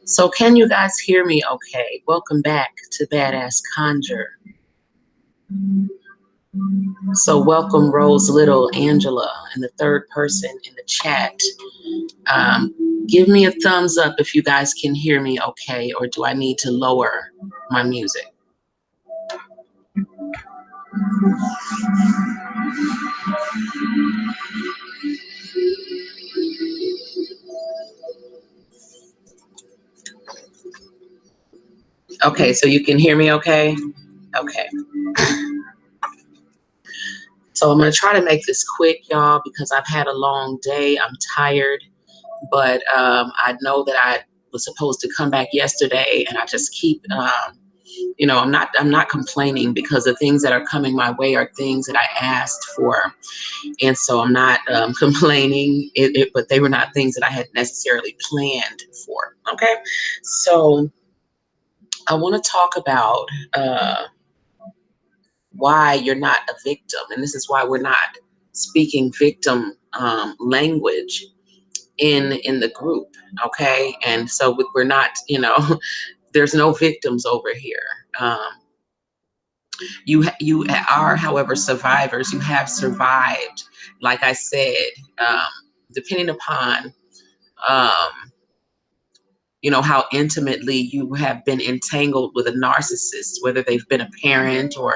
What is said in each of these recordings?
So can you guys hear me okay? Welcome back to Badass Conjure. So welcome Rose Little, Angela, and the third person in the chat. Give me a thumbs up if you guys can hear me okay, or do I need to lower my music? Okay, so you can hear me okay? Okay. So I'm going to try to make this quick, y'all, because I've had a long day. I'm tired, but I know that I was supposed to come back yesterday, and I just keep, you know, I'm not complaining, because the things that are coming my way are things that I asked for, and so I'm not complaining. But they were not things that I had necessarily planned for. Okay, so I want to talk about why you're not a victim, and this is why we're not speaking victim language in the group. Okay, and so we're not, you know, there's no victims over here. You are, however, survivors. You have survived. Like I said, depending upon you know, how intimately you have been entangled with a narcissist, whether they've been a parent or,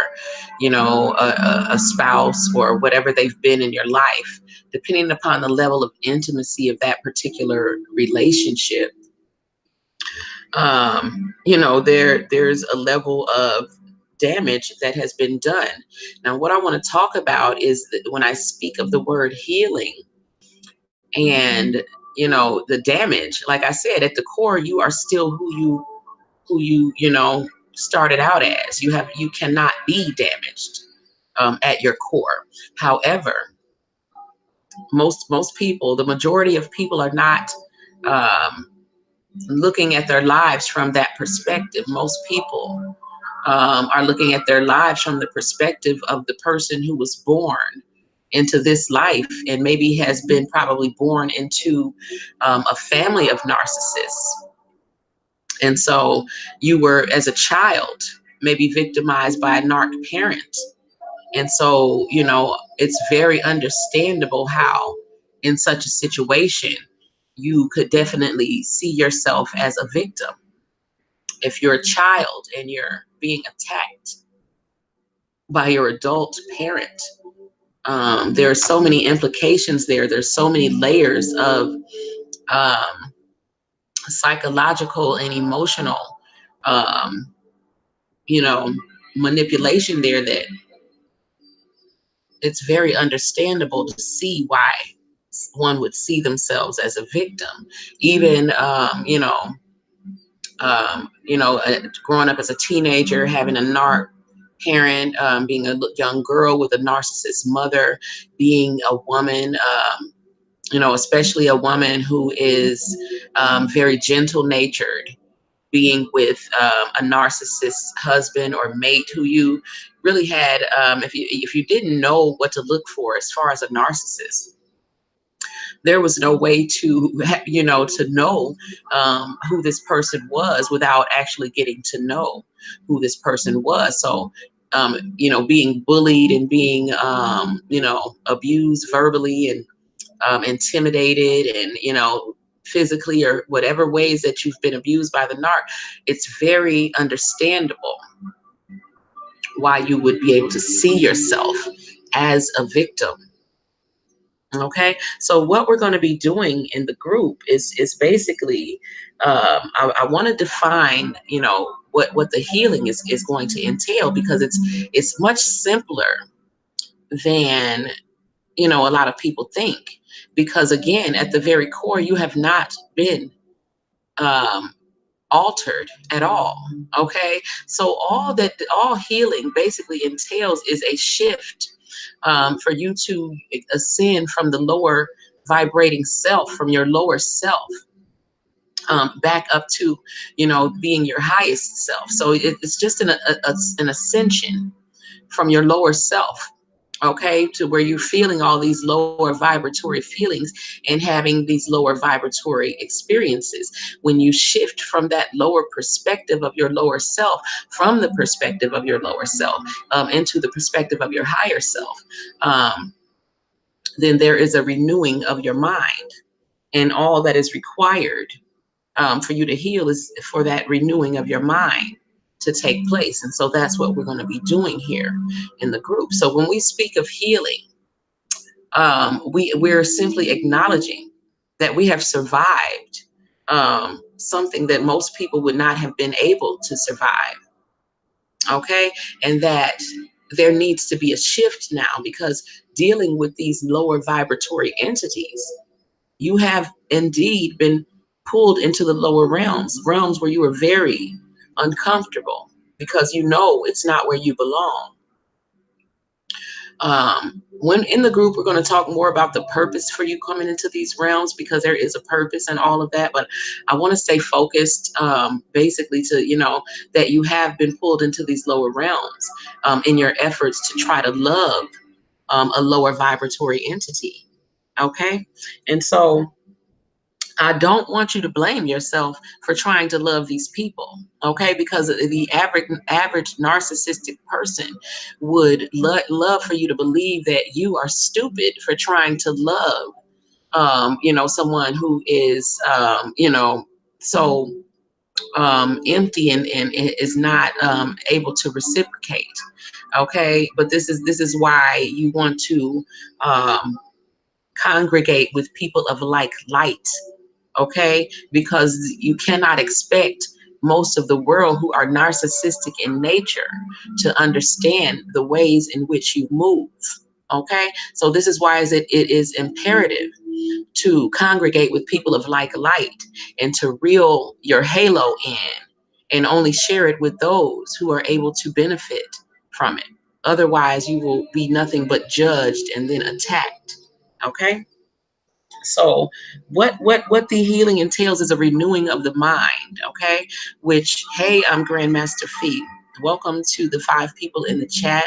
you know, a spouse or whatever they've been in your life, depending upon the level of intimacy of that particular relationship, you know, there's a level of damage that has been done. Now, what I want to talk about is that when I speak of the word healing and, you know, the damage, like I said, at the core, you are still you know, started out as. You cannot be damaged at your core. However, most people, the majority of people, are not looking at their lives from that perspective. Most people are looking at their lives from the perspective of the person who was born into this life and maybe has been probably born into a family of narcissists. And so you were, as a child, maybe victimized by a narc parent. And so, it's very understandable how, in such a situation, you could definitely see yourself as a victim. If you're a child and you're being attacked by your adult parent, there are so many implications there. There's so many layers of um, psychological and emotional, um, you know, manipulation there, that it's very understandable to see why one would see themselves as a victim. Even, growing up as a teenager, having a narc parent, being a young girl with a narcissist mother, being a woman, especially a woman who is very gentle natured, being with a narcissist husband or mate who you really had, if you didn't know what to look for as far as a narcissist, there was no way to to know who this person was without actually getting to know who this person was. So being bullied and being abused verbally and intimidated and physically, or whatever ways that you've been abused by the narc, it's very understandable why you would be able to see yourself as a victim. Okay, so what we're going to be doing in the group is basically, I want to define, what the healing is going to entail, because it's much simpler than a lot of people think. Because again, at the very core, you have not been um, altered at all. Okay, so all healing basically entails is a shift, for you to ascend from the lower vibrating self, from your lower self, back up to being your highest self. So it's just an ascension from your lower self, okay, to where you're feeling all these lower vibratory feelings and having these lower vibratory experiences. When you shift from that lower perspective of your lower self, from the perspective of your lower self, into the perspective of your higher self, um, then there is a renewing of your mind. And all that is required, for you to heal, is for that renewing of your mind to take place. And so that's what we're going to be doing here in the group. So when we speak of healing, we're simply acknowledging that we have survived something that most people would not have been able to survive. Okay, and that there needs to be a shift now, because dealing with these lower vibratory entities, you have indeed been pulled into the lower realms where you are very uncomfortable, because it's not where you belong. When in the group, we're going to talk more about the purpose for you coming into these realms, because there is a purpose and all of that. But I want to stay focused, basically, to that you have been pulled into these lower realms, in your efforts to try to love a lower vibratory entity. Okay, and so I don't want you to blame yourself for trying to love these people, okay? Because the average narcissistic person would love for you to believe that you are stupid for trying to love, someone who is, so empty, and is not able to reciprocate. Okay, but this is why you want to um, congregate with people of like light, okay? Because you cannot expect most of the world who are narcissistic in nature to understand the ways in which you move, okay? So this is why it is imperative to congregate with people of like light, and to reel your halo in, and only share it with those who are able to benefit from it. Otherwise, you will be nothing but judged and then attacked, okay? So what the healing entails is a renewing of the mind, okay? Which, hey, I'm Grandmaster Fee. Welcome to the 5 people in the chat.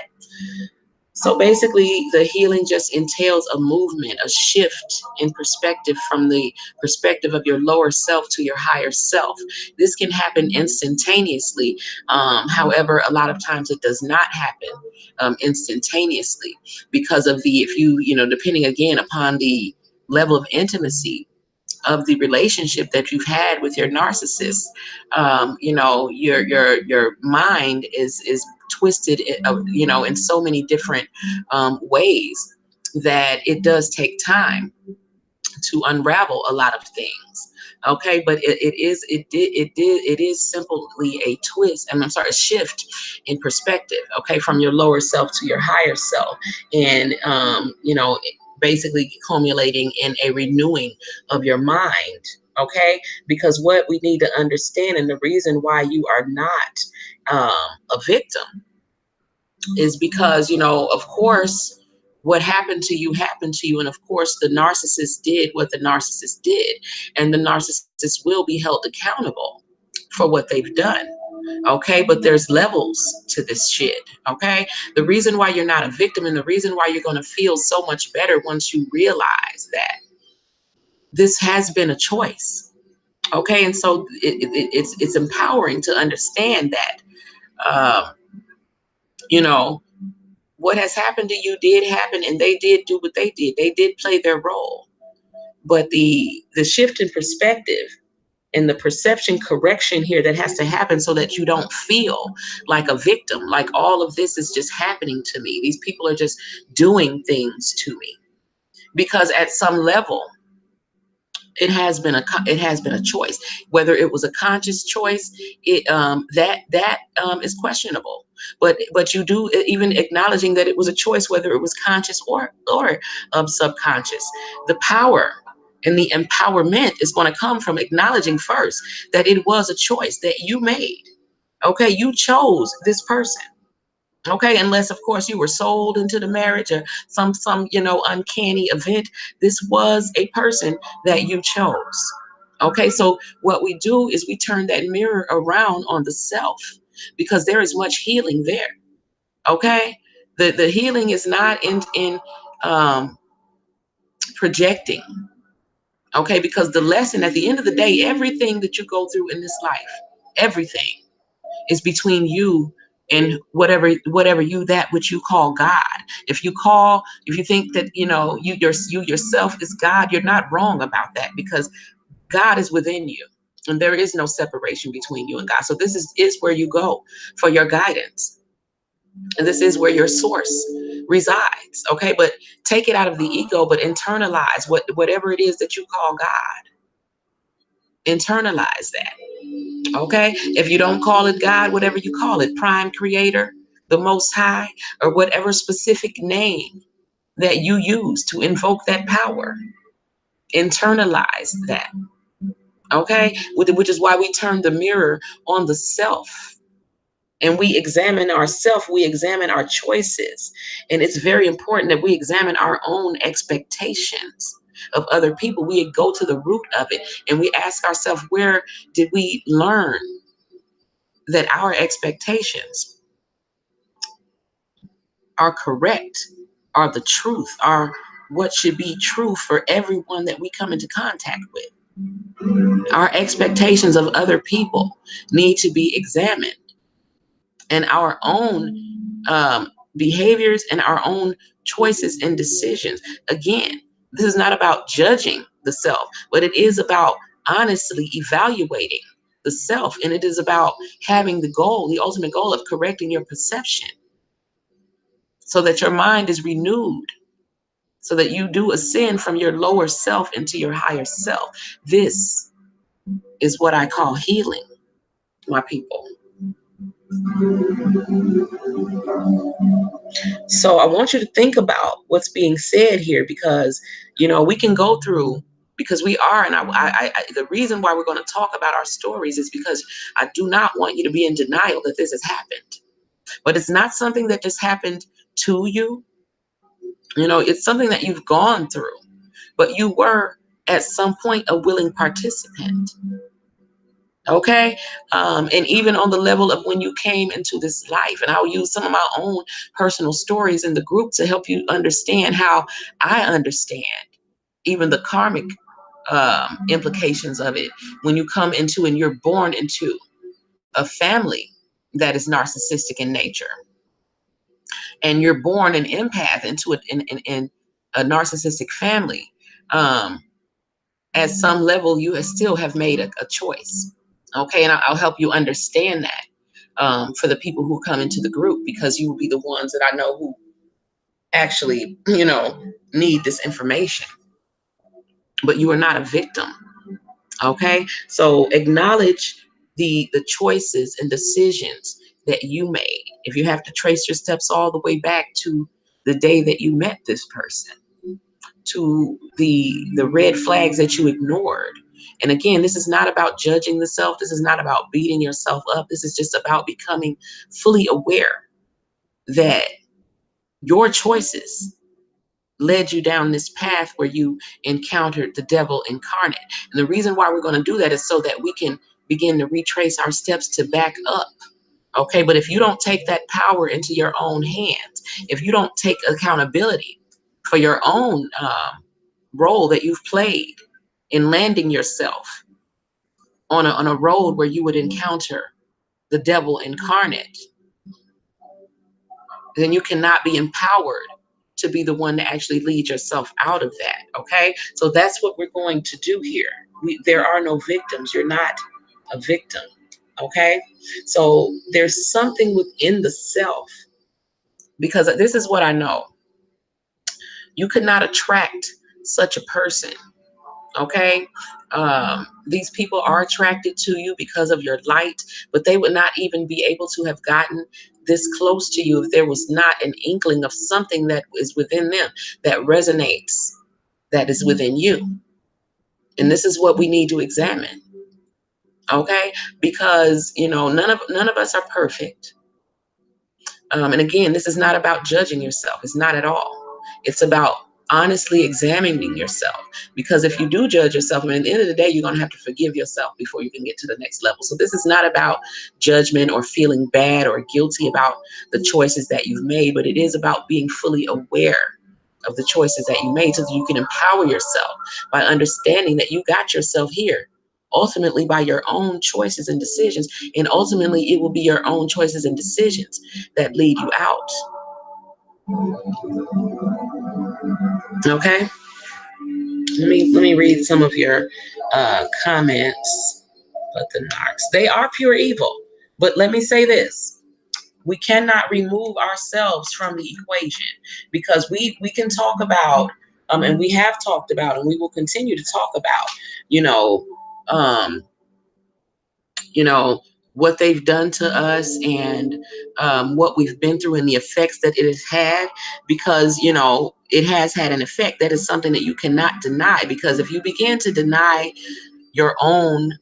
So basically, the healing just entails a movement, a shift in perspective from the perspective of your lower self to your higher self. This can happen instantaneously. However, a lot of times it does not happen instantaneously because of the, if you, depending again upon the level of intimacy of the relationship that you've had with your narcissist. Your mind is twisted, in so many different ways that it does take time to unravel a lot of things. Okay, but it is simply a twist, and I'm sorry, a shift in perspective. Okay, from your lower self to your higher self, and basically culminating in a renewing of your mind. Okay, because what we need to understand, and the reason why you are not a victim, is because, of course, what happened to you. And of course, the narcissist did what the narcissist did. And the narcissist will be held accountable for what they've done. Okay. But there's levels to this shit. Okay. The reason why you're not a victim, and the reason why you're going to feel so much better once you realize that this has been a choice. Okay. And so it's empowering to understand that, um, you know, what has happened to you did happen, and they did do what they did. They did play their role. But the shift in perspective and the perception correction here that has to happen, so that you don't feel like a victim, like all of this is just happening to me. These people are just doing things to me. Because at some level, it has been a choice. Whether it was a conscious choice, that is questionable. But you do, even acknowledging that it was a choice, whether it was conscious or subconscious, the power and the empowerment is going to come from acknowledging first that it was a choice that you made. Okay, you chose this person. Okay, unless of course you were sold into the marriage, or some uncanny event. This was a person that you chose. Okay, so what we do is we turn that mirror around on the self, because there is much healing there. Okay, the healing is not in um projecting. Okay, because the lesson at the end of the day, everything that you go through in this life, everything is between you and whatever you, that which you call God. If you think that you yourself is God, you're not wrong about that, because God is within you, and there is no separation between you and God. So this is where you go for your guidance, and this is where your source resides. Okay, but take it out of the ego, but internalize whatever it is that you call God. Internalize that. Okay, if you don't call it God, whatever you call it, prime creator, the most high, or whatever specific name that you use to invoke that power, internalize that. Okay, which is why we turn the mirror on the self, and we examine ourself, we examine our choices. And it's very important that we examine our own expectations of other people. We go to the root of it, and we ask ourselves, where did we learn that our expectations are correct, are the truth, are what should be true for everyone that we come into contact with? Our expectations of other people need to be examined, and our own behaviors and our own choices and decisions. Again, this is not about judging the self, but it is about honestly evaluating the self. And it is about having the ultimate goal of correcting your perception, so that your mind is renewed, so that you do ascend from your lower self into your higher self. This is what I call healing, my people. So I want you to think about what's being said here, because we can go through, because we are, and the reason why we're going to talk about our stories is because I do not want you to be in denial that this has happened. But it's not something that just happened to you. It's something that you've gone through, but you were at some point a willing participant. Okay. And even on the level of when you came into this life, and I'll use some of my own personal stories in the group to help you understand how I understand even the karmic implications of it when you come into and you're born into a family that is narcissistic in nature, and you're born an empath into in a narcissistic family. Um, at some level, you still have made a choice. Okay, and I'll help you understand that for the people who come into the group, because you will be the ones that I know who actually, need this information. But you are not a victim. Okay, so acknowledge the choices and decisions that you made. If you have to trace your steps all the way back to the day that you met this person, to the red flags that you ignored. And again, this is not about judging the self. This is not about beating yourself up. This is just about becoming fully aware that your choices led you down this path where you encountered the devil incarnate. And the reason why we're going to do that is so that we can begin to retrace our steps to back up. Okay, but if you don't take that power into your own hands, if you don't take accountability for your own role that you've played in landing yourself on a road where you would encounter the devil incarnate, then you cannot be empowered to be the one to actually lead yourself out of that. Okay, so that's what we're going to do here. There are no victims. You're not a victim. Okay, so there's something within the self, because this is what I know. You could not attract such a person. Okay, these people are attracted to you because of your light, but they would not even be able to have gotten this close to you if there was not an inkling of something that is within them that resonates, that is within you. And this is what we need to examine. Okay, because none of us are perfect. And again, this is not about judging yourself. It's not at all. It's about honestly examining yourself. Because if you do judge yourself, I mean, at the end of the day, you're going to have to forgive yourself before you can get to the next level. So this is not about judgment or feeling bad or guilty about the choices that you've made, but it is about being fully aware of the choices that you made so that you can empower yourself by understanding that you got yourself here ultimately by your own choices and decisions. And ultimately, it will be your own choices and decisions that lead you out. Okay, let me read some of your comments. But the Narcs, they are pure evil. But let me say this: we cannot remove ourselves from the equation, because we can talk about and we have talked about, and we will continue to talk about, you know, um, you know, what they've done to us, and what we've been through and the effects that it has had, because it has had an effect. That is something that you cannot deny, because if you begin to deny your own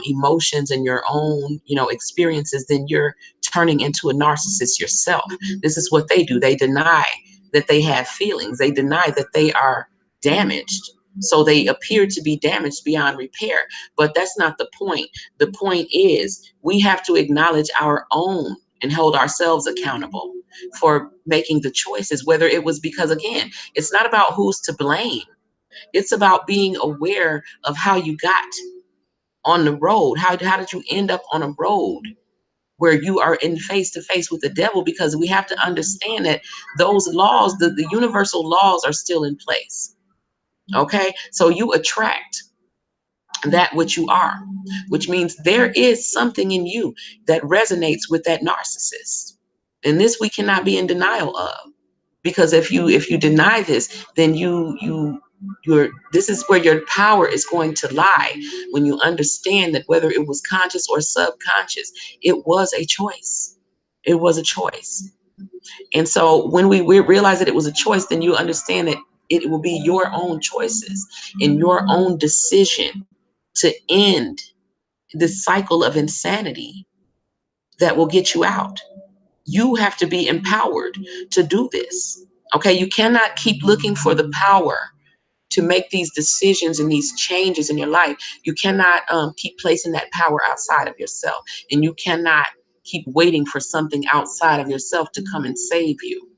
emotions and your own experiences, then you're turning into a narcissist yourself. This is what they do. They deny that they have feelings. They deny that they are damaged, so they appear to be damaged beyond repair. But that's not the point. The point is, we have to acknowledge our own and hold ourselves accountable for making the choices, whether it was because, again, it's not about who's to blame. It's about being aware of how you got on the road. How did you end up on a road where you are in face to face with the devil? Because we have to understand that those laws, the universal laws, are still in place. Okay, so you attract that which you are, which means there is something in you that resonates with that narcissist, and this we cannot be in denial of. Because if you deny this, then you're this is where your power is going to lie, when you understand that whether it was conscious or subconscious, it was a choice. It was a choice. And so when we realize that it was a choice, then you understand that it will be your own choices and your own decision to end this cycle of insanity that will get you out. You have to be empowered to do this. Okay, you cannot keep looking for the power to make these decisions and these changes in your life. You cannot keep placing that power outside of yourself, and you cannot keep waiting for something outside of yourself to come and save you.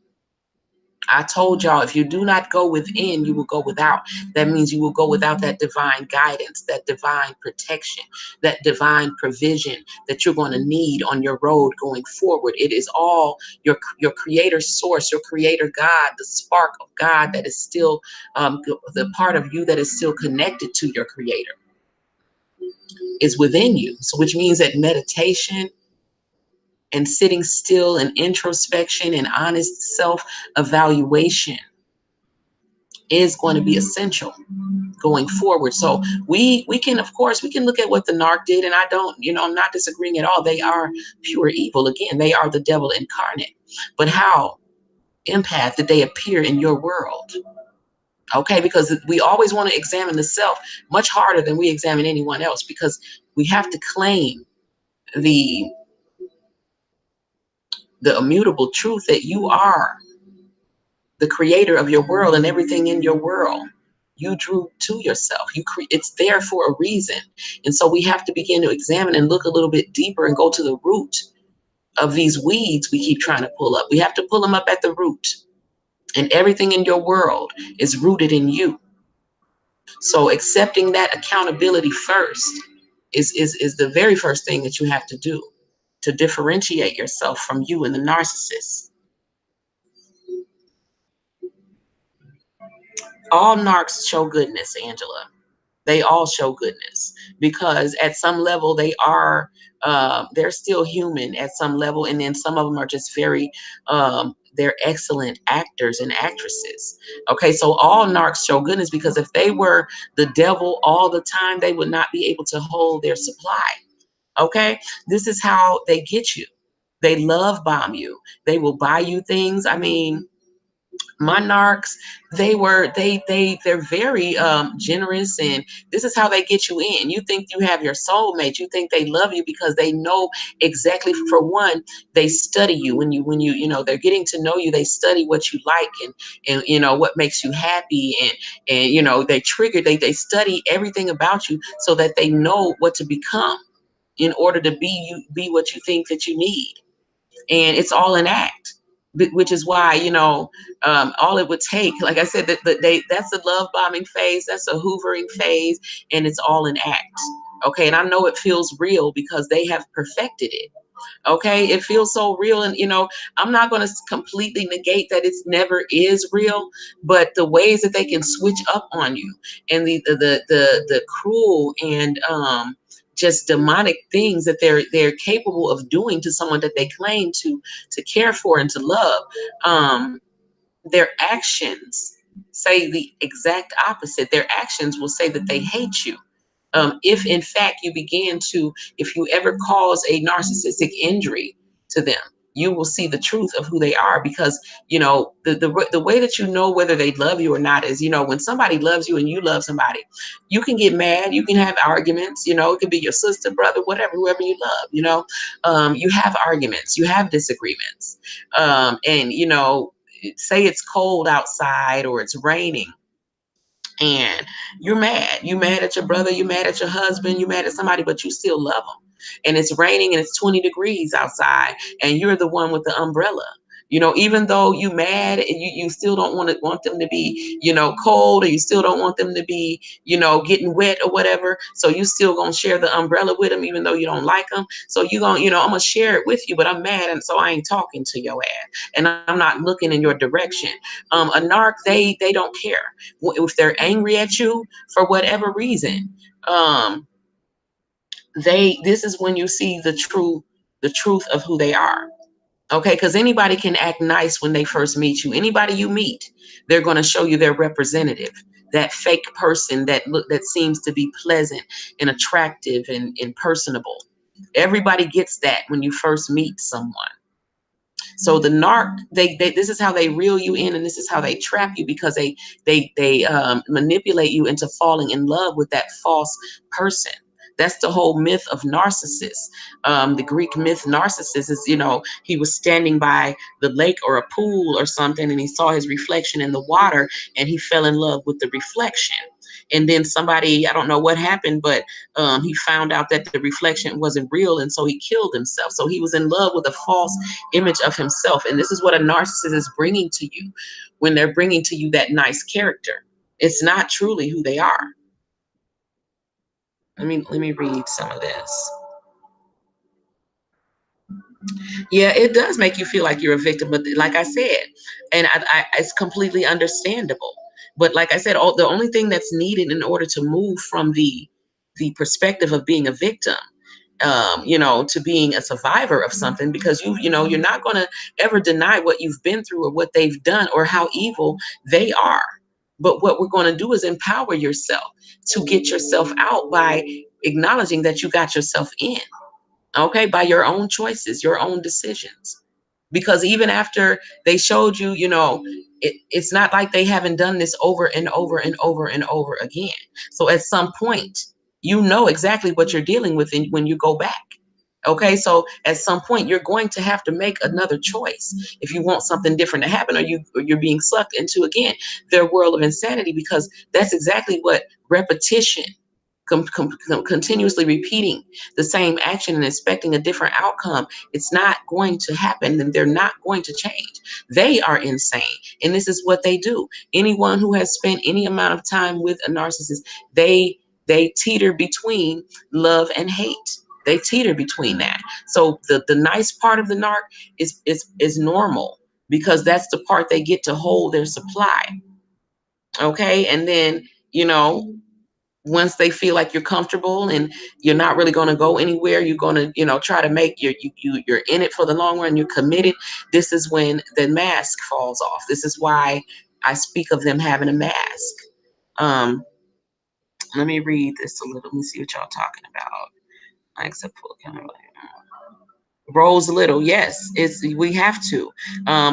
I told y'all, if you do not go within, you will go without. That means you will go without that divine guidance, that divine protection, that divine provision that you're going to need on your road going forward. It is all your creator source, your creator God, the spark of God that is still the part of you that is still connected to your creator is within you. So which means that meditation and sitting still and introspection and honest self-evaluation is going to be essential going forward. So we can, of course, we can look at what the narc did, and I don't, I'm not disagreeing at all. They are pure evil. Again, they are the devil incarnate. But how, empath, did they appear in your world? Okay, because we always want to examine the self much harder than we examine anyone else, because we have to claim the immutable truth that you are the creator of your world, and everything in your world you drew to yourself. It's there for a reason. And so we have to begin to examine and look a little bit deeper and go to the root of these weeds we keep trying to pull up. We have to pull them up at the root. And everything in your world is rooted in you. So accepting that accountability first is the very first thing that you have to do to differentiate yourself from you and the narcissist. All narcs show goodness, Angela. They all show goodness, because at some level they're still human at some level, and then some of them are just very they're excellent actors and actresses. Okay, so all narcs show goodness, because if they were the devil all the time, they would not be able to hold their supply. Okay, this is how they get you. They love bomb you. They will buy you things. I mean, my narcs, they're very generous, and this is how they get you in. You think you have your soulmate. You think they love you because they know exactly. For one, they study you. When they're getting to know you, they study what you like, and what makes you happy, and they study everything about you so that they know what to become in order to be what you think that you need. And it's all an act, which is why all it would take, like I said, that's a love bombing phase, that's a hoovering phase, and it's all an act. Okay, and I know it feels real because they have perfected it. Okay, it feels so real, and I'm not going to completely negate that it's never is real, but the ways that they can switch up on you, and the cruel and just demonic things that they're capable of doing to someone that they claim to care for and to love, their actions say the exact opposite. Their actions will say that they hate you. If in fact if you ever cause a narcissistic injury to them, you will see the truth of who they are, because the way that you know whether they love you or not is, when somebody loves you and you love somebody, you can get mad, you can have arguments, it could be your sister, brother, whatever, whoever you love, you have arguments, you have disagreements, and say it's cold outside or it's raining, and you're mad at your brother, you're mad at your husband, you're mad at somebody, but you still love them. And it's raining and it's 20 degrees outside, and you're the one with the umbrella. Even though you mad, and you still don't want them to be, cold, or you still don't want them to be, getting wet or whatever. So you still gonna share the umbrella with them, even though you don't like them. So you gonna, I'm gonna share it with you, but I'm mad, and so I ain't talking to your ass, and I'm not looking in your direction. A narc, they don't care if they're angry at you for whatever reason. This is when you see the truth of who they are. Okay, because anybody can act nice when they first meet you. Anybody you meet, they're going to show you their representative, that fake person that seems to be pleasant and attractive and personable. Everybody gets that when you first meet someone. So the narc, they this is how they reel you in, and this is how they trap you, because they manipulate you into falling in love with that false person, That's the whole myth of Narcissus. The Greek myth Narcissus is, he was standing by the lake or a pool or something, and he saw his reflection in the water, and he fell in love with the reflection. And then somebody, I don't know what happened, but he found out that the reflection wasn't real, and so he killed himself. So he was in love with a false image of himself. And this is what a narcissist is bringing to you when they're bringing to you that nice character. It's not truly who they are. Let me read some of this. Yeah, it does make you feel like you're a victim, but like I said, and it's completely understandable. But like I said, the only thing that's needed in order to move from the perspective of being a victim, to being a survivor of something, because you're not going to ever deny what you've been through or what they've done or how evil they are. But what we're going to do is empower yourself to get yourself out by acknowledging that you got yourself in, okay, by your own choices, your own decisions. Because even after they showed you, it's not like they haven't done this over and over and over and over again. So at some point, you know exactly what you're dealing with when you go back. Okay, so at some point you're going to have to make another choice if you want something different to happen, or you're being sucked into again their world of insanity, because that's exactly what repetition, continuously repeating the same action and expecting a different outcome, it's not going to happen, and they're not going to change. They are insane, and this is what they do. Anyone who has spent any amount of time with a narcissist, they teeter between love and hate. They teeter between that. So the nice part of the narc is normal, because that's the part they get to hold their supply. Okay, and then once they feel like you're comfortable and you're not really going to go anywhere, you're going to try to make you're in it for the long run, you're committed. This is when the mask falls off. This is why I speak of them having a mask. Let me read this a little. Let me see what y'all talking about. I accept full accountability. Rose Little, yes, we have to.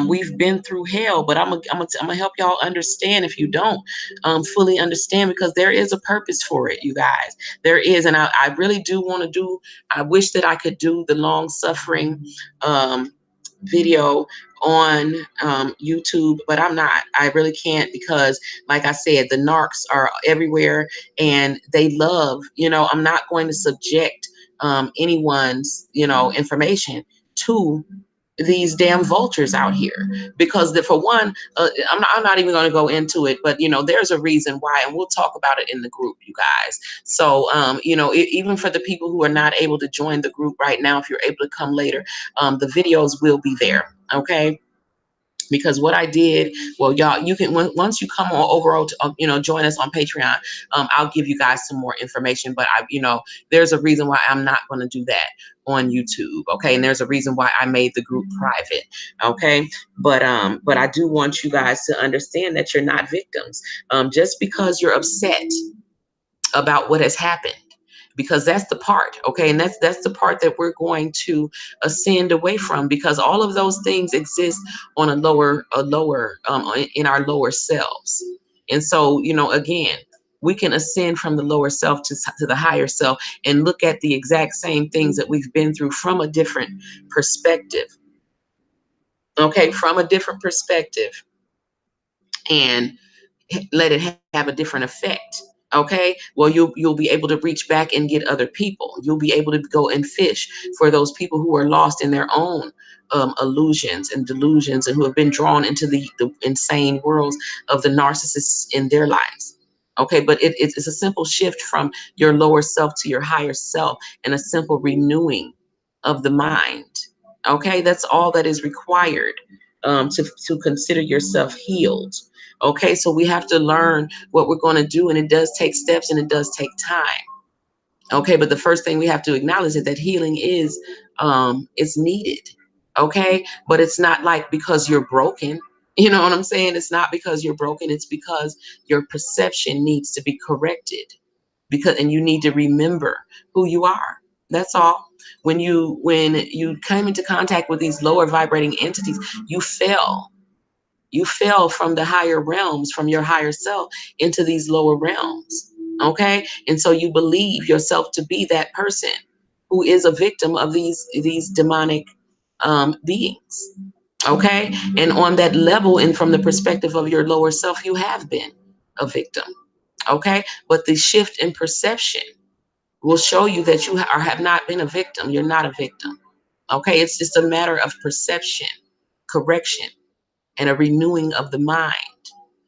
We've been through hell, but I'm gonna help y'all understand if you don't fully understand, because there is a purpose for it, you guys. There is, and I really do want to do. I wish that I could do the long suffering video on YouTube, but I'm not. I really can't, because, like I said, the narcs are everywhere, and they love. I'm not going to subject anyone's information to these damn vultures out here, because for one, I'm not even going to go into it, but there's a reason why, and we'll talk about it in the group, you guys. So even for the people who are not able to join the group right now, if you're able to come later, the videos will be there, okay? Because what I did, well, y'all, you can, once you come on over to, join us on Patreon, I'll give you guys some more information. But there's a reason why I'm not going to do that on YouTube, okay? And there's a reason why I made the group private, okay? But I do want you guys to understand that you're not victims. Just because you're upset about what has happened, because that's the part, okay, and that's the part that we're going to ascend away from, because all of those things exist on a lower in our lower selves. And so again, we can ascend from the lower self to the higher self, and look at the exact same things that we've been through from a different perspective, okay, from a different perspective, and let it have a different effect. Okay, well, you'll be able to reach back and get other people. You'll be able to go and fish for those people who are lost in their own illusions and delusions, and who have been drawn into the insane worlds of the narcissists in their lives. Okay, but it's a simple shift from your lower self to your higher self, and a simple renewing of the mind. Okay, that's all that is required to consider yourself healed. Okay, so we have to learn what we're going to do, and it does take steps, and it does take time. Okay, but the first thing we have to acknowledge is that healing is needed. Okay, but it's not like because you're broken. You know what I'm saying? It's not because you're broken. It's because your perception needs to be corrected, and you need to remember who you are. That's all. When you came into contact with these lower vibrating entities, you fell. You fell from the higher realms, from your higher self, into these lower realms. Okay. And so you believe yourself to be that person who is a victim of these demonic beings. Okay. And on that level, and from the perspective of your lower self, you have been a victim. Okay. But the shift in perception will show you that you have not been a victim. You're not a victim. Okay. It's just a matter of perception, correction, and a renewing of the mind.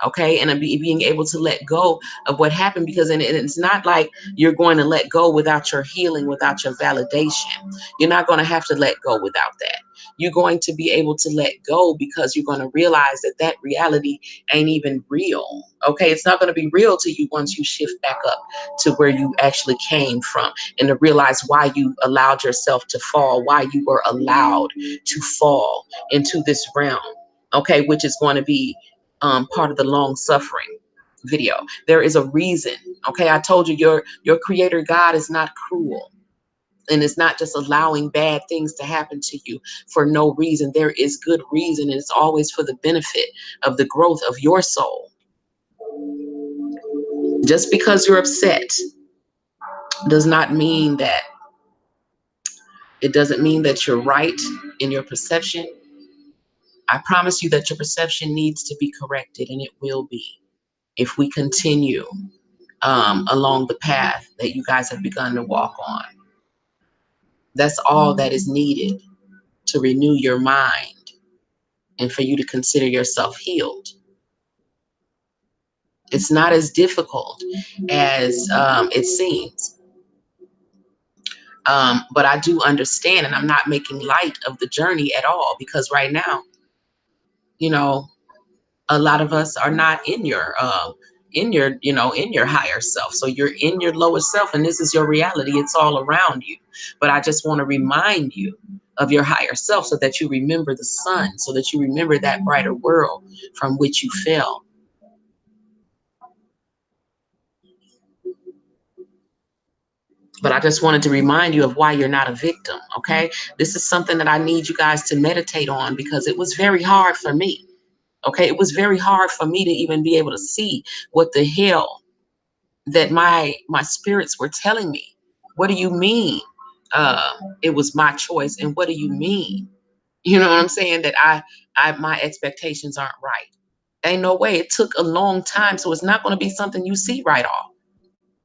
Okay. And being able to let go of what happened, because it's not like you're going to let go without your healing, without your validation. You're not going to have to let go without that. You're going to be able to let go because you're going to realize that that reality ain't even real. Okay. It's not going to be real to you once you shift back up to where you actually came from, and to realize why you allowed yourself to fall, why you were allowed to fall into this realm. Okay. Which is going to be part of the long suffering video. There is a reason. Okay. I told you your creator God is not cruel, and it's not just allowing bad things to happen to you for no reason. There is good reason, and it's always for the benefit of the growth of your soul. Just because you're upset does not mean that it doesn't mean that you're right in your perception. I promise you that your perception needs to be corrected, and it will be if we continue along the path that you guys have begun to walk on. That's all that is needed to renew your mind and for you to consider yourself healed. It's not as difficult as it seems. But I do understand, and I'm not making light of the journey at all, because right now, you know, a lot of us are not in your higher self. So you're in your lower self, and this is your reality. It's all around you. But I just want to remind you of your higher self, so that you remember the sun, so that you remember that brighter world from which you fell. But I just wanted to remind you of why you're not a victim. Okay. This is something that I need you guys to meditate on, because it was very hard for me. Okay. It was very hard for me to even be able to see what the hell that my spirits were telling me. What do you mean it was my choice? And what do you mean, you know what I'm saying, that I my expectations aren't right? Ain't no way. It took a long time, so it's not going to be something you see right off.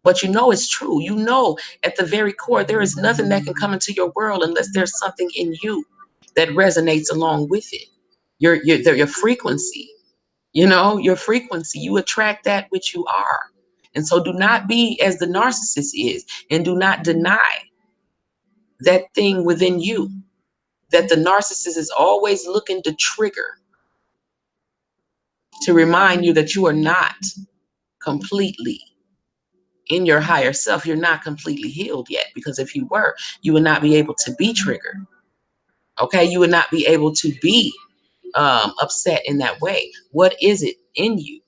But you know it's true. You know, at the very core, there is nothing that can come into your world unless there's something in you that resonates along with it. Your frequency. Your frequency, you attract that which you are. And so do not be as the narcissist is, and do not deny that thing within you that the narcissist is always looking to trigger, to remind you that you are not completely in your higher self. You're not completely healed yet, because if you were, you would not be able to be triggered. Okay. You would not be able to be upset in that way. What is it in you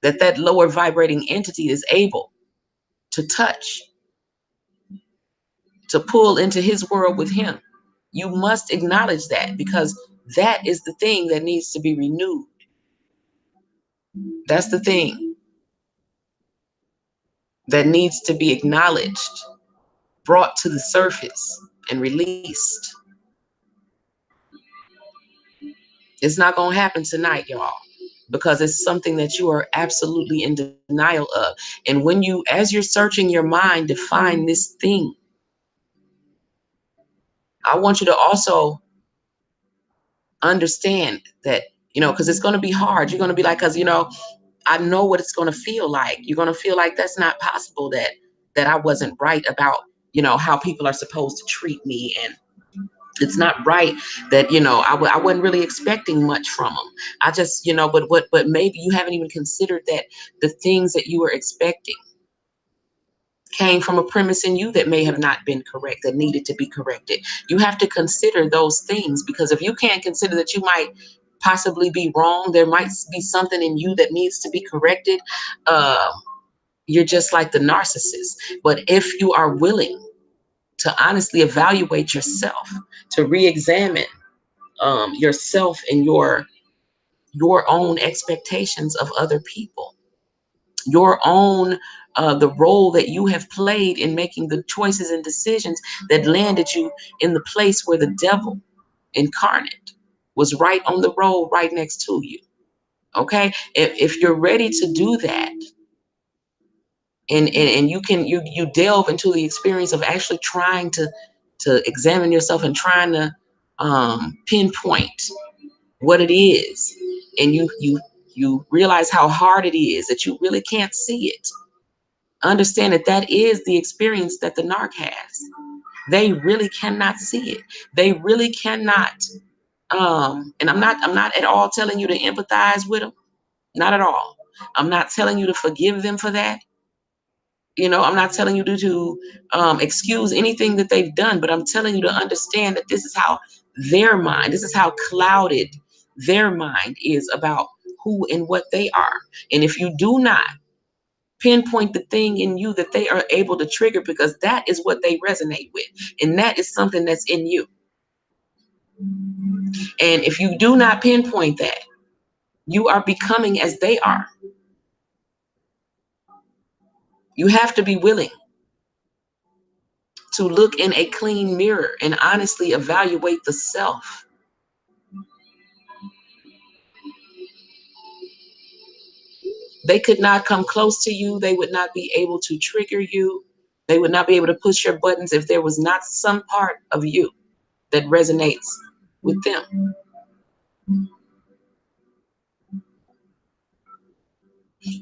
that lower vibrating entity is able to touch, to pull into his world with him? You must acknowledge that, because that is the thing that needs to be renewed. That's the thing that needs to be acknowledged, brought to the surface, and released. It's not going to happen tonight, y'all, because it's something that you are absolutely in denial of. And when as you're searching your mind to find this thing, I want you to also understand that, because it's going to be hard. You're going to be like, because, I know what it's going to feel like. You're going to feel like that's not possible, that I wasn't right about, how people are supposed to treat me. And it's not right that, I wasn't really expecting much from them. I just, but maybe you haven't even considered that the things that you were expecting came from a premise in you that may have not been correct, that needed to be corrected. You have to consider those things, because if you can't consider that you might possibly be wrong, there might be something in you that needs to be corrected. Um, you're just like the narcissist. But if you are willing to honestly evaluate yourself, to re-examine yourself and your own expectations of other people, your own the role that you have played in making the choices and decisions that landed you in the place where the devil incarnate was right on the road right next to you. Okay, if you're ready to do that, and you delve into the experience of actually trying to examine yourself and trying to pinpoint what it is, and you realize how hard it is, that you really can't see it. Understand that that is the experience that the narc has. They really cannot see it. They really cannot. And I'm not at all telling you to empathize with them. Not at all. I'm not telling you to forgive them for that. I'm not telling you to excuse anything that they've done, but I'm telling you to understand that this is how their mind, this is how clouded their mind is about who and what they are. And if you do not pinpoint the thing in you that they are able to trigger, because that is what they resonate with, and that is something that's in you. And if you do not pinpoint that, you are becoming as they are. You have to be willing to look in a clean mirror and honestly evaluate the self. They could not come close to you. They would not be able to trigger you. They would not be able to push your buttons if there was not some part of you that resonates with them.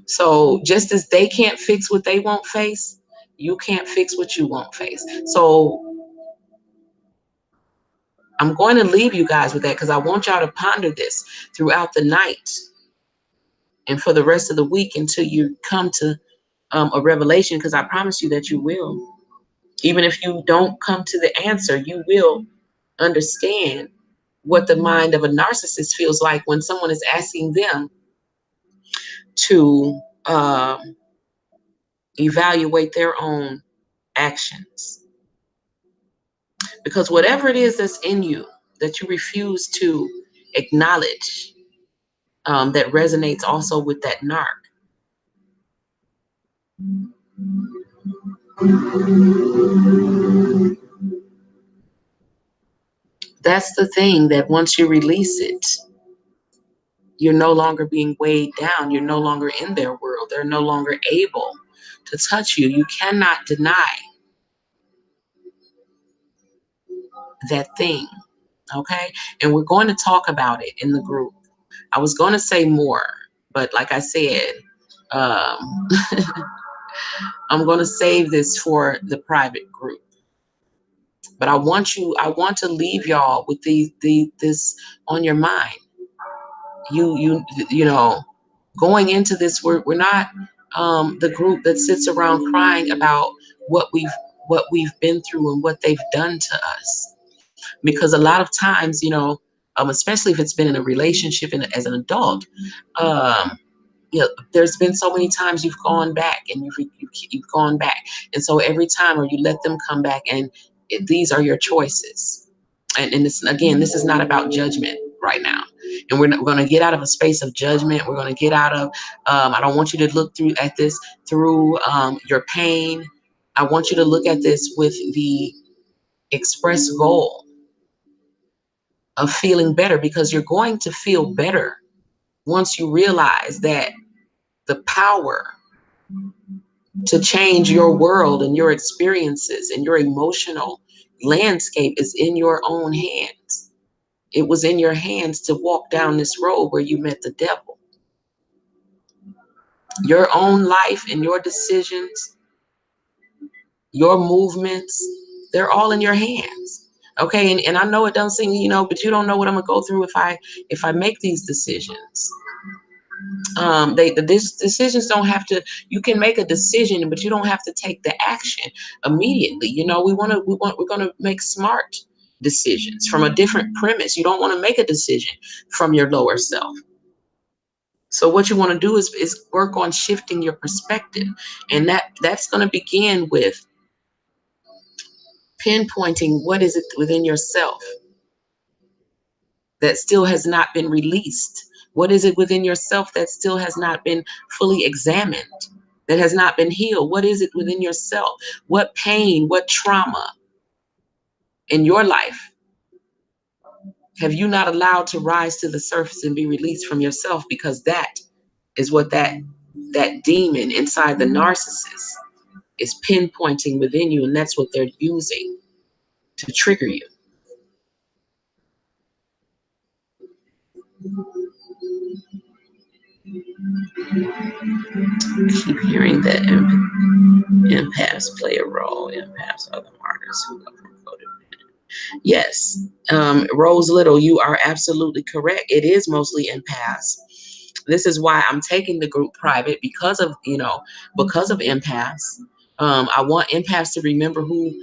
So just as they can't fix what they won't face, you can't fix what you won't face. So I'm going to leave you guys with that, because I want y'all to ponder this throughout the night and for the rest of the week until you come to a revelation, because I promise you that you will. Even if you don't come to the answer, you will understand what the mind of a narcissist feels like when someone is asking them to evaluate their own actions. Because whatever it is that's in you that you refuse to acknowledge, that resonates also with that narc. That's the thing, that once you release it, you're no longer being weighed down. You're no longer in their world. They're no longer able to touch you. You cannot deny that thing. Okay. And we're going to talk about it in the group. I was going to say more, but like I said, um, I'm going to save this for the private group. But I want to leave y'all with this on your mind. You know, going into this, we're not the group that sits around crying about what we've been through and what they've done to us. Because a lot of times, especially if it's been in a relationship and as an adult, um, there's been so many times you've gone back and you've gone back, and so every time, or you let them come back, and these are your choices. And this, again, this is not about judgment right now, and we're going to get out of a space of judgment. We're going to get out of I don't want you to look through at this through your pain. I want you to look at this with the express goal of feeling better, because you're going to feel better once you realize that the power to change your world and your experiences and your emotional landscape is in your own hands. It was in your hands to walk down this road where you met the devil. Your own life and your decisions, your movements, they're all in your hands. Okay, and I know it doesn't seem, but you don't know what I'm gonna go through if I make these decisions. Decisions don't have to, you can make a decision, but you don't have to take the action immediately. We're going to make smart decisions from a different premise. You don't want to make a decision from your lower self. So what you want to do is work on shifting your perspective, and that's going to begin with pinpointing what is it within yourself that still has not been released. What is it within yourself that still has not been fully examined? that has not been healed? What is it within yourself? What pain, what trauma in your life have you not allowed to rise to the surface and be released from yourself? Because that is what that demon inside the narcissist is pinpointing within you, and that's what they're using to trigger you. Keep hearing that empaths play a role. Empaths are the martyrs who love from codependent. Yes, Rose Little, you are absolutely correct. It is mostly empaths. This is why I'm taking the group private, because of because of empaths. I want empaths to remember who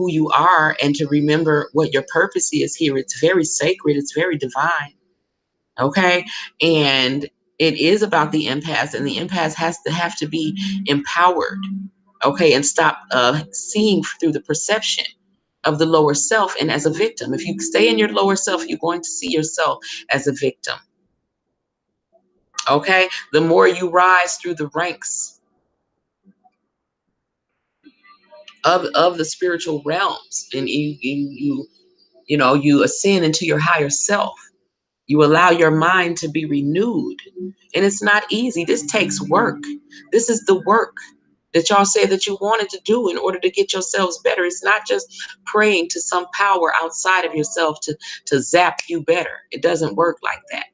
you are and to remember what your purpose is here. It's very sacred. It's very divine. Okay, and it is about the empaths, and the empaths have to be empowered. Okay, and stop seeing through the perception of the lower self and as a victim. If you stay in your lower self, you're going to see yourself as a victim. Okay, the more you rise through the ranks of the spiritual realms, and you ascend into your higher self, you allow your mind to be renewed. And it's not easy. This takes work. This is the work that y'all say that you wanted to do in order to get yourselves better. It's not just praying to some power outside of yourself to zap you better. It doesn't work like that.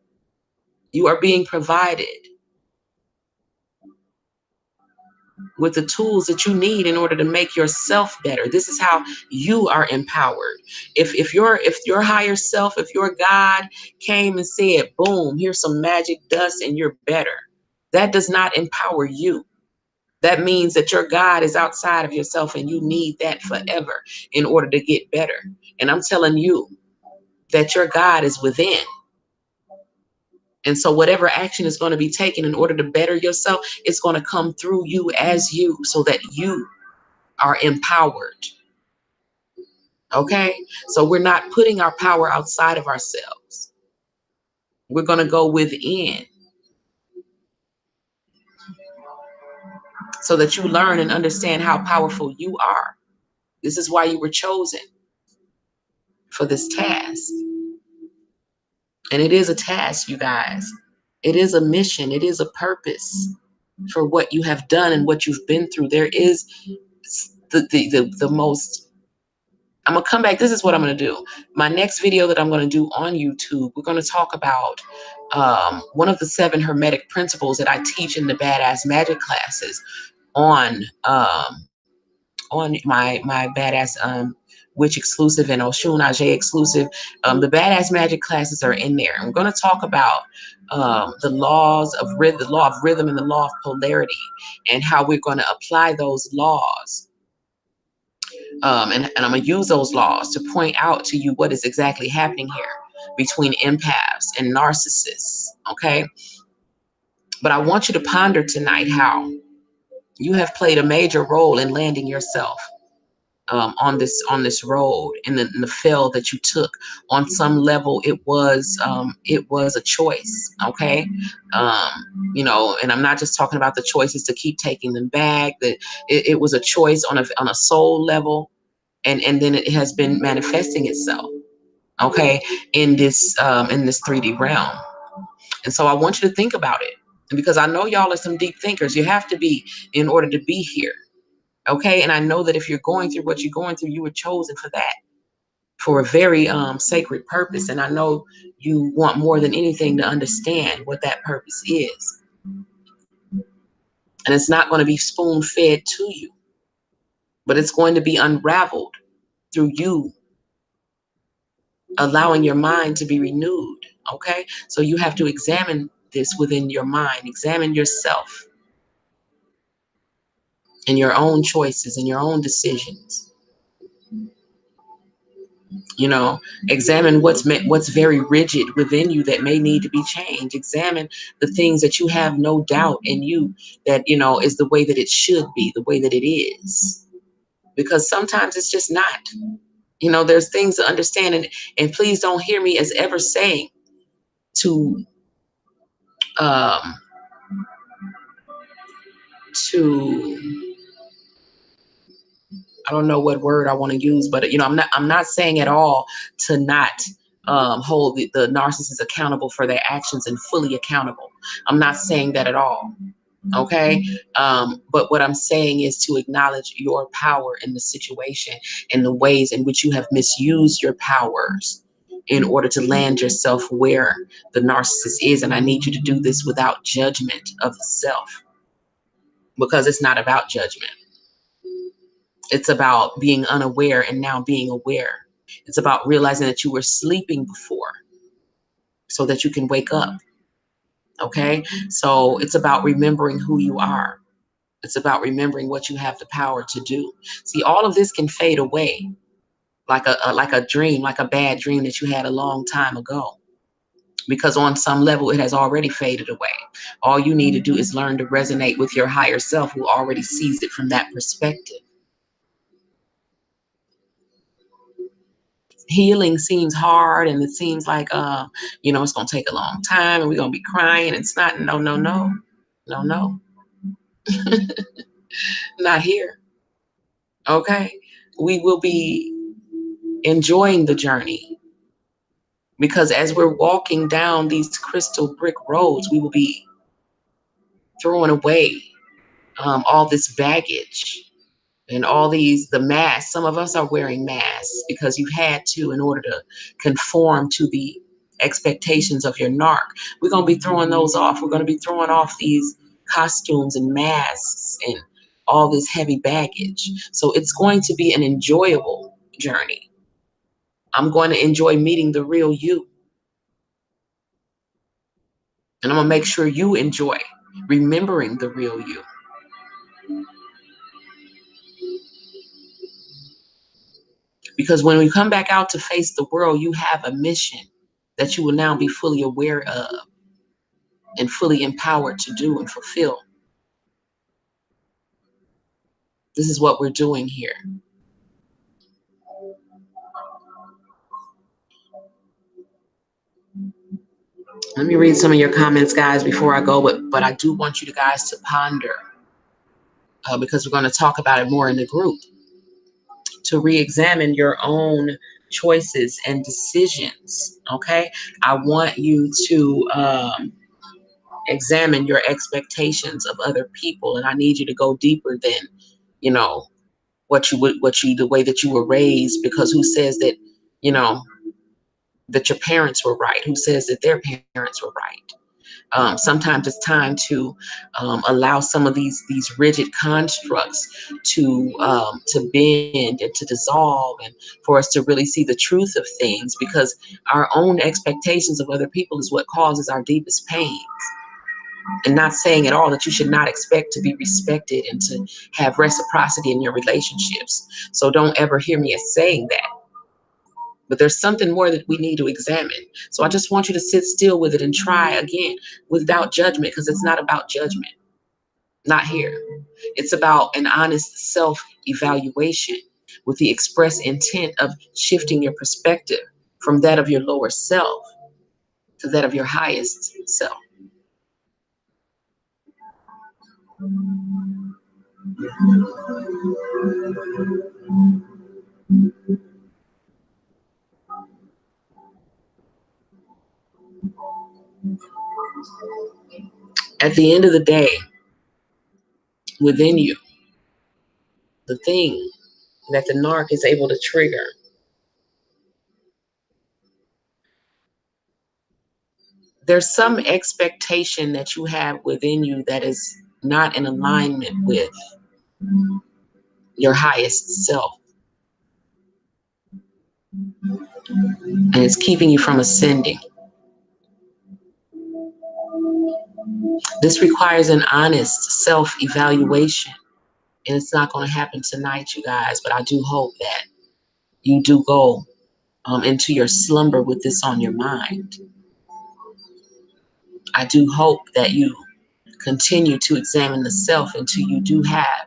You are being provided with the tools that you need in order to make yourself better. This is how you are empowered. If your higher self, if your God came and said, boom, here's some magic dust and you're better, that does not empower you. That means that your God is outside of yourself and you need that forever in order to get better. And I'm telling you that your God is within. And so whatever action is going to be taken in order to better yourself, it's going to come through you as you, so that you are empowered. Okay? So we're not putting our power outside of ourselves. We're going to go within, so that you learn and understand how powerful you are. This is why you were chosen for this task. And it is a task, you guys. It is a mission. It is a purpose for what you have done and what you've been through. There is the most. I'm going to come back. This is what I'm going to do. My next video that I'm going to do on YouTube, we're going to talk about one of the 7 hermetic principles that I teach in the Badass Magic classes on my Badass Witch exclusive and Oshun Ajay exclusive. The Badass Magic classes are in there. I'm going to talk about the laws of rhythm, the law of rhythm and the law of polarity, and how we're going to apply those laws. And I'm going to use those laws to point out to you what is exactly happening here between empaths and narcissists. Okay. But I want you to ponder tonight how you have played a major role in landing yourself on this road, in the field that you took. On some level, it was a choice. Okay. And I'm not just talking about the choices to keep taking them back. That it was a choice on a soul level, and then it has been manifesting itself, okay, in this 3D realm. And so I want you to think about it, because I know y'all are some deep thinkers. You have to be, in order to be here. Okay, and I know that if you're going through what you're going through, you were chosen for that, for a very sacred purpose. And I know you want more than anything to understand what that purpose is. And it's not going to be spoon fed to you, but it's going to be unraveled through you allowing your mind to be renewed. Okay, so you have to examine this within your mind, examine yourself and your own choices and your own decisions. Examine what's very rigid within you that may need to be changed. Examine the things that you have no doubt in you that is the way that it should be, the way that it is, because sometimes it's just not. There's things to understand, and please don't hear me as ever saying to to, I don't know what word I want to use, but I'm not saying at all to not hold the narcissist accountable for their actions and fully accountable. I'm not saying that at all. Okay. But what I'm saying is to acknowledge your power in the situation and the ways in which you have misused your powers in order to land yourself where the narcissist is. And I need you to do this without judgment of the self, because it's not about judgment. It's about being unaware and now being aware. It's about realizing that you were sleeping before so that you can wake up. Okay. So it's about remembering who you are. It's about remembering what you have the power to do. See, all of this can fade away like a dream, like a bad dream that you had a long time ago, because on some level it has already faded away. All you need to do is learn to resonate with your higher self, who already sees it from that perspective. Healing seems hard, and it seems like it's gonna take a long time and we're gonna be crying. It's not. No, no, no, no, no. Not here. Okay. We will be enjoying the journey, because as we're walking down these crystal brick roads, we will be throwing away all this baggage and all the masks. Some of us are wearing masks because you had to in order to conform to the expectations of your narc. We're going to be throwing those off. We're going to be throwing off these costumes and masks and all this heavy baggage. So it's going to be an enjoyable journey. I'm going to enjoy meeting the real you. And I'm going to make sure you enjoy remembering the real you. Because when we come back out to face the world, you have a mission that you will now be fully aware of and fully empowered to do and fulfill. This is what we're doing here. Let me read some of your comments, guys, before I go, but I do want you guys to ponder, because we're going to talk about it more in the group, to re-examine your own choices and decisions. Okay. I want you to examine your expectations of other people, and I need you to go deeper than the way that you were raised, because who says that you know that your parents were right? Who says that their parents were right? Sometimes it's time to allow some of these rigid constructs to bend and to dissolve, and for us to really see the truth of things, because our own expectations of other people is what causes our deepest pains. And not saying at all that you should not expect to be respected and to have reciprocity in your relationships. So don't ever hear me as saying that. But there's something more that we need to examine. So I just want you to sit still with it and try again without judgment, because it's not about judgment. Not here. It's about an honest self-evaluation with the express intent of shifting your perspective from that of your lower self to that of your highest self. At the end of the day, within you, the thing that the narc is able to trigger, there's some expectation that you have within you that is not in alignment with your highest self. And it's keeping you from ascending. This requires an honest self-evaluation. And it's not going to happen tonight, you guys, but I do hope that you do go into your slumber with this on your mind. I do hope that you continue to examine the self until you do have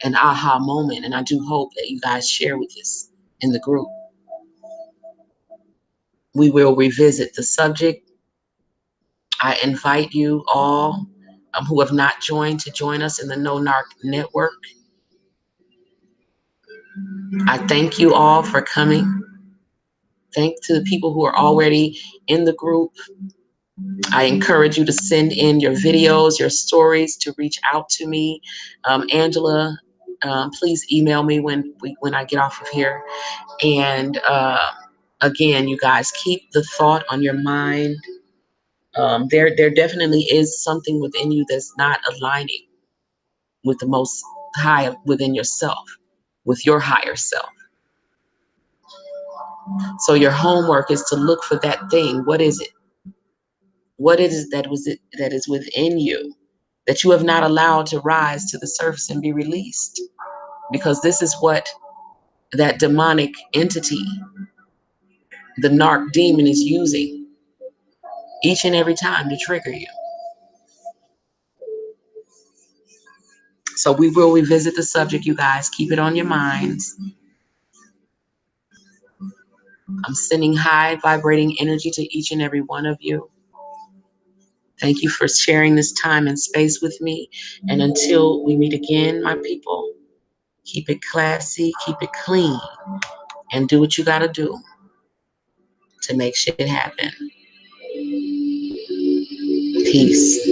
an aha moment. And I do hope that you guys share with us in the group. We will revisit the subject. I invite you all who have not joined to join us in the No Narc Network. I thank you all for coming. Thank to the people who are already in the group. I encourage you to send in your videos, your stories, to reach out to me. Angela, please email me when I get off of here. And again, you guys, keep the thought on your mind. There definitely is something within you that's not aligning with the most high within yourself, with your higher self. So your homework is to look for that thing. What is it? What is it that is within you that you have not allowed to rise to the surface and be released? Because this is what that demonic entity, the narc demon, is using each and every time to trigger you. So we will revisit the subject, you guys. Keep it on your minds. I'm sending high vibrating energy to each and every one of you. Thank you for sharing this time and space with me. And until we meet again, my people, keep it classy, keep it clean, and do what you got to do to make shit happen. Peace.